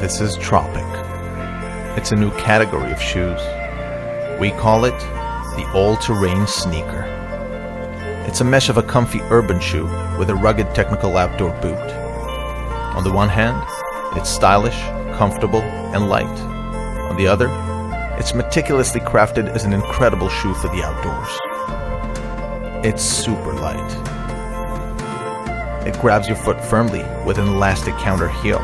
This is Tropic. It's a new category of shoes. We call it the all-terrain sneaker. It's a mesh of a comfy urban shoe with a rugged technical outdoor boot. On the one hand, it's stylish, comfortable, and light. On the other, it's meticulously crafted as an incredible shoe for the outdoors. It's super light. It grabs your foot firmly with an elastic counter heel.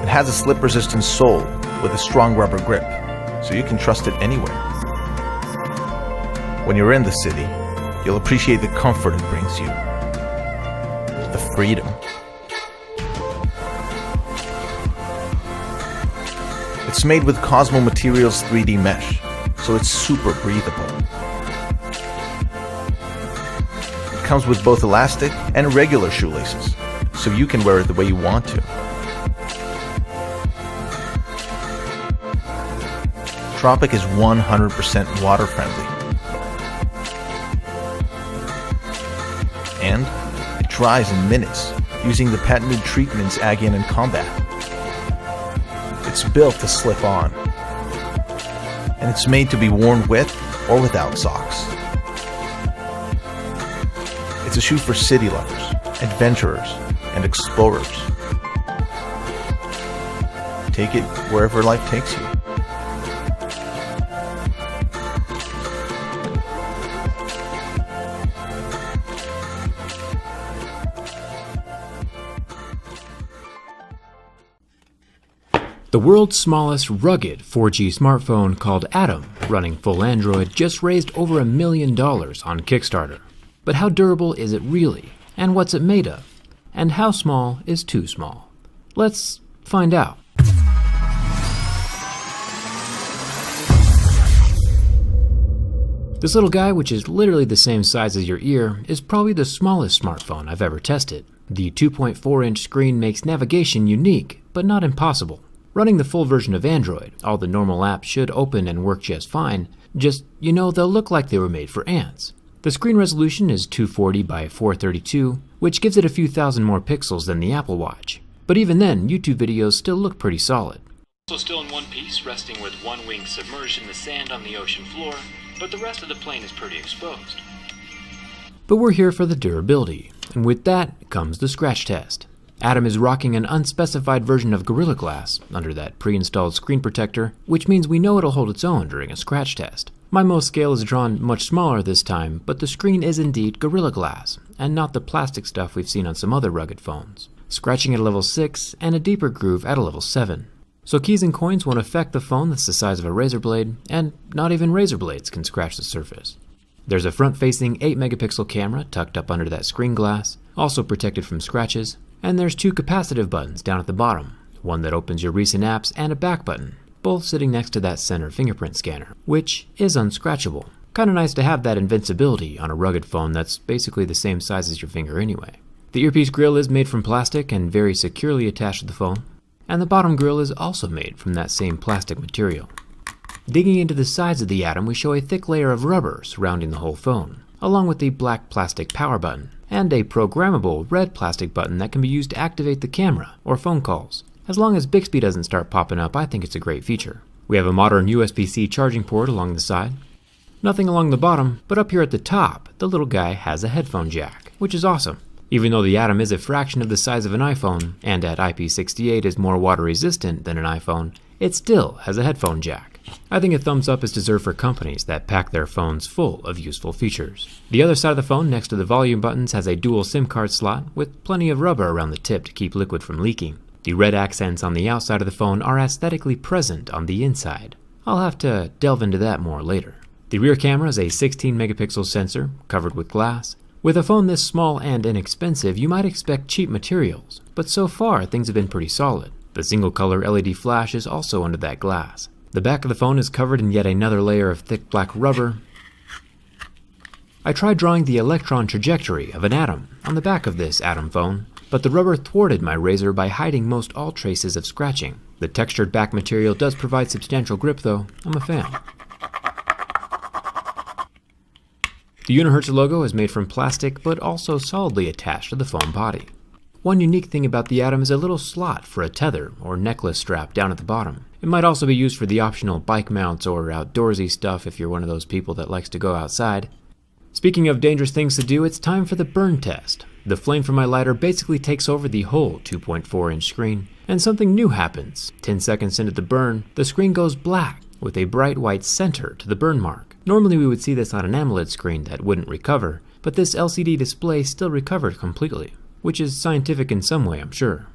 It has a slip-resistant sole with a strong rubber grip, so you can trust it anywhere. When you're in the city, you'll appreciate the comfort it brings you. The freedom. It's made with Cosmo Materials 3D mesh, so it's super breathable. It comes with both elastic and regular shoelaces, so you can wear it the way you want to. Tropic is 100% water friendly. And it dries in minutes using the patented treatments Agyan and Combat. It's built to slip on. And it's made to be worn with or without socks. It's a shoe for city lovers, adventurers, and explorers. Take it wherever life takes you. The world's smallest rugged 4G smartphone called Atom, running full Android, just raised over $1 million on Kickstarter. But how durable is it really? And what's it made of? And how small is too small? Let's find out. This little guy, which is literally the same size as your ear, is probably the smallest smartphone I've ever tested. The 2.4-inch screen makes navigation unique, but not impossible. Running the full version of Android, all the normal apps should open and work just fine, just, they'll look like they were made for ants. The screen resolution is 240 by 432, which gives it a few thousand more pixels than the Apple Watch. But even then, YouTube videos still look pretty solid. So still in one piece, resting with one wing submerged in the sand on the ocean floor, but the rest of the plane is pretty exposed. But we're here for the durability, and with that comes the scratch test. Atom is rocking an unspecified version of Gorilla Glass under that pre-installed screen protector, which means we know it'll hold its own during a scratch test. My MO scale is drawn much smaller this time, but the screen is indeed Gorilla Glass, and not the plastic stuff we've seen on some other rugged phones. Scratching at a level 6 and a deeper groove at a level 7. So keys and coins won't affect the phone that's the size of a razor blade, and not even razor blades can scratch the surface. There's a front-facing 8-megapixel camera tucked up under that screen glass, also protected from scratches. And there's 2 capacitive buttons down at the bottom, one that opens your recent apps and a back button, both sitting next to that center fingerprint scanner, which is unscratchable. Kinda nice to have that invincibility on a rugged phone that's basically the same size as your finger anyway. The earpiece grill is made from plastic and very securely attached to the phone, and the bottom grill is also made from that same plastic material. Digging into the sides of the Atom, we show a thick layer of rubber surrounding the whole phone, along with the black plastic power button, and a programmable red plastic button that can be used to activate the camera or phone calls. As long as Bixby doesn't start popping up, I think it's a great feature. We have a modern USB-C charging port along the side. Nothing along the bottom, but up here at the top, the little guy has a headphone jack, which is awesome. Even though the Atom is a fraction of the size of an iPhone, and at IP68 is more water resistant than an iPhone, it still has a headphone jack. I think a thumbs up is deserved for companies that pack their phones full of useful features. The other side of the phone next to the volume buttons has a dual SIM card slot with plenty of rubber around the tip to keep liquid from leaking. The red accents on the outside of the phone are aesthetically present on the inside. I'll have to delve into that more later. The rear camera is a 16-megapixel sensor covered with glass. With a phone this small and inexpensive, you might expect cheap materials, but so far things have been pretty solid. The single-color LED flash is also under that glass. The back of the phone is covered in yet another layer of thick black rubber. I tried drawing the electron trajectory of an atom on the back of this Atom phone, but the rubber thwarted my razor by hiding most all traces of scratching. The textured back material does provide substantial grip though. I'm a fan. The Unihertz logo is made from plastic but also solidly attached to the phone body. One unique thing about the Atom is a little slot for a tether or necklace strap down at the bottom. It might also be used for the optional bike mounts or outdoorsy stuff if you're one of those people that likes to go outside. Speaking of dangerous things to do, it's time for the burn test. The flame from my lighter basically takes over the whole 2.4-inch screen, and something new happens. 10 seconds into the burn, the screen goes black with a bright white center to the burn mark. Normally we would see this on an AMOLED screen that wouldn't recover, but this LCD display still recovered completely, which is scientific in some way, I'm sure.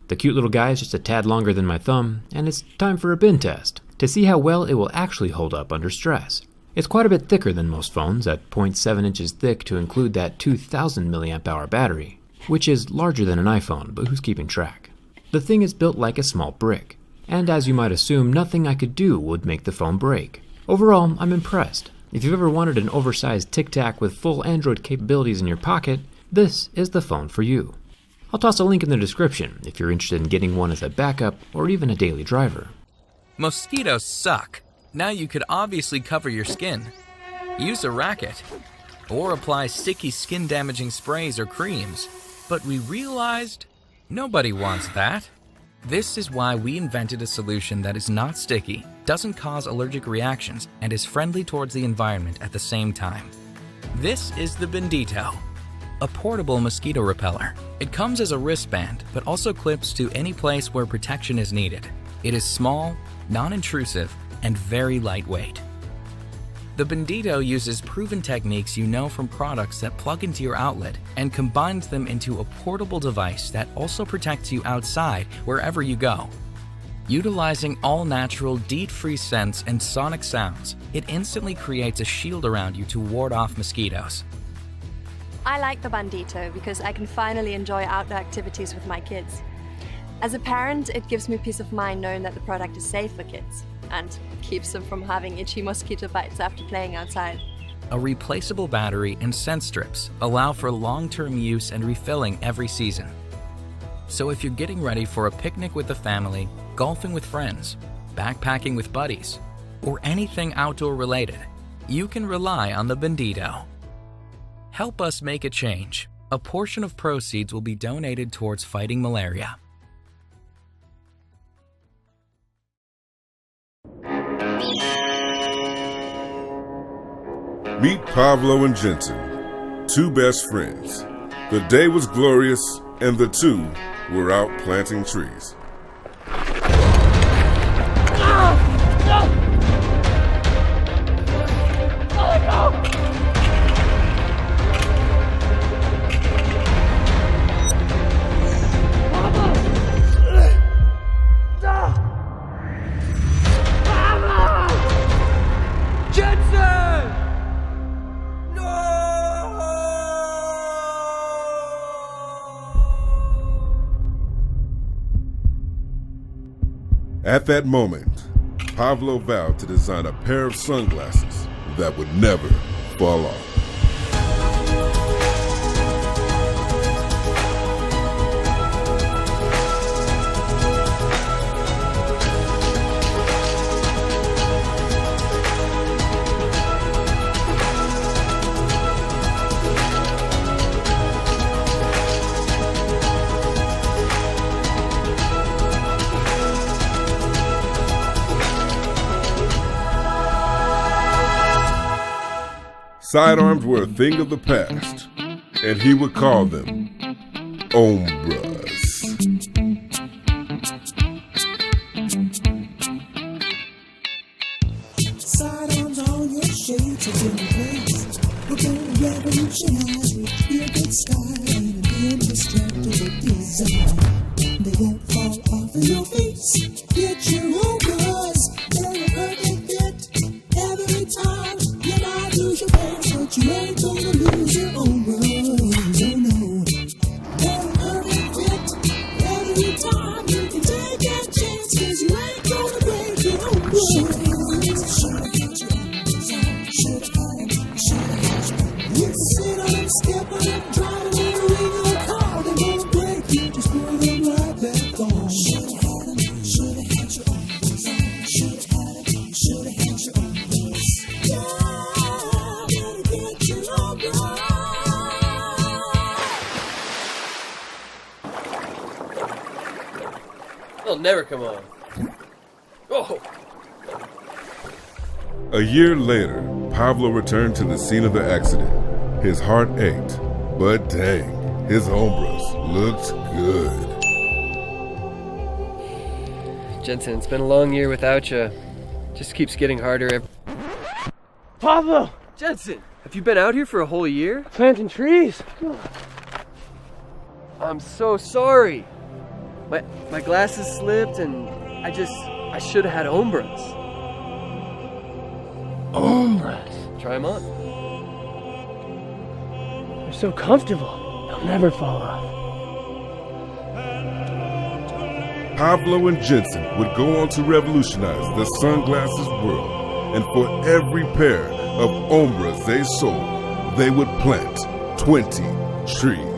The cute little guy is just a tad longer than my thumb, and it's time for a bin test to see how well it will actually hold up under stress. It's quite a bit thicker than most phones, at 0.7 inches thick to include that 2000 mAh battery, which is larger than an iPhone, but who's keeping track? The thing is built like a small brick, and as you might assume, nothing I could do would make the phone break. Overall, I'm impressed. If you've ever wanted an oversized Tic Tac with full Android capabilities in your pocket, this is the phone for you. I'll toss a link in the description if you're interested in getting one as a backup or even a daily driver. Mosquitoes suck. Now you could obviously cover your skin. Use a racket. Or apply sticky skin-damaging sprays or creams. But we realized nobody wants that. This is why we invented a solution that is not sticky, doesn't cause allergic reactions, and is friendly towards the environment at the same time. This is the Bendito, a portable mosquito repeller. It comes as a wristband, but also clips to any place where protection is needed. It is small, non-intrusive, and very lightweight. The Bendito uses proven techniques you know from products that plug into your outlet and combines them into a portable device that also protects you outside wherever you go. Utilizing all-natural, DEET-free scents and sonic sounds, it instantly creates a shield around you to ward off mosquitoes. I like the Bendito because I can finally enjoy outdoor activities with my kids. As a parent, it gives me peace of mind knowing that the product is safe for kids and keeps them from having itchy mosquito bites after playing outside. A replaceable battery and scent strips allow for long-term use and refilling every season. So if you're getting ready for a picnic with the family, golfing with friends, backpacking with buddies, or anything outdoor related, you can rely on the Bendito. Help us make a change. A portion of proceeds will be donated towards fighting malaria. Meet Pablo and Jensen, two best friends. The day was glorious, and the two were out planting trees. At that moment, Pablo vowed to design a pair of sunglasses that would never fall off. Sidearms were a thing of the past, and he would call them Ombras. Sidearms on your shades are in place. We're gonna revolutionize your good style and an indestructible design. They won't fall off in your face. Get your Ombras, they're a perfect fit. Every time you might lose your pants, but you ain't gonna lose your Ombras. Oh no, they're a perfect fit. Every time you can take that chance, 'cause you ain't gonna break your Ombras. Sit on them, step on them, drive them in the ring or car. They won't break you, just put them right back on. They'll never come on. Oh! A year later, Pablo returned to the scene of the accident. His heart ached, but dang, his Ombras looked good. Jensen, it's been a long year without you. Just keeps getting harder. Pablo! Jensen, have you been out here for a whole year? Planting trees. I'm so sorry. My glasses slipped and I should have had Ombras. Ombras. Try them on. They're so comfortable. They'll never fall off. Pablo and Jensen would go on to revolutionize the sunglasses world, and for every pair of Ombras they sold, they would plant 20 trees.